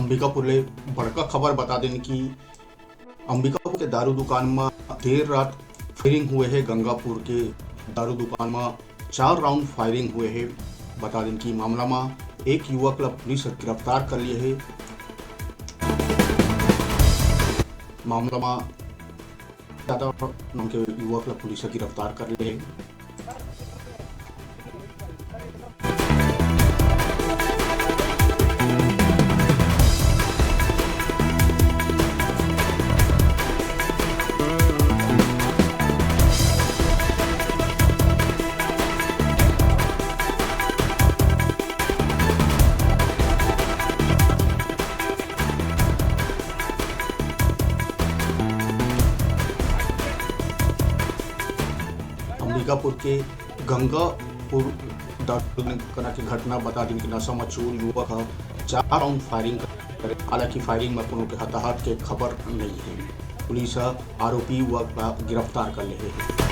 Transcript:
अंबिकापुर ले बड़का खबर बता दें कि अंबिकापुर के दारू दुकान में देर रात फायरिंग हुए है। गंगापुर के दारू दुकान में 4 राउंड फायरिंग हुए है। बता दें कि मामला में एक युवक ला पुलिस गिरफ्तार कर लिए है। मामला में यादव नाम के युवक ला पुलिस गिरफ्तार कर लिए है। अंबिकापुर के गंगापुर की घटना बता दें कि नशा में चूर युवक 4 राउंड फायरिंग करे। हालांकि फायरिंग में कोनो के हताहत के खबर नहीं है। पुलिस आरोपी युवक गिरफ्तार कर लिए है।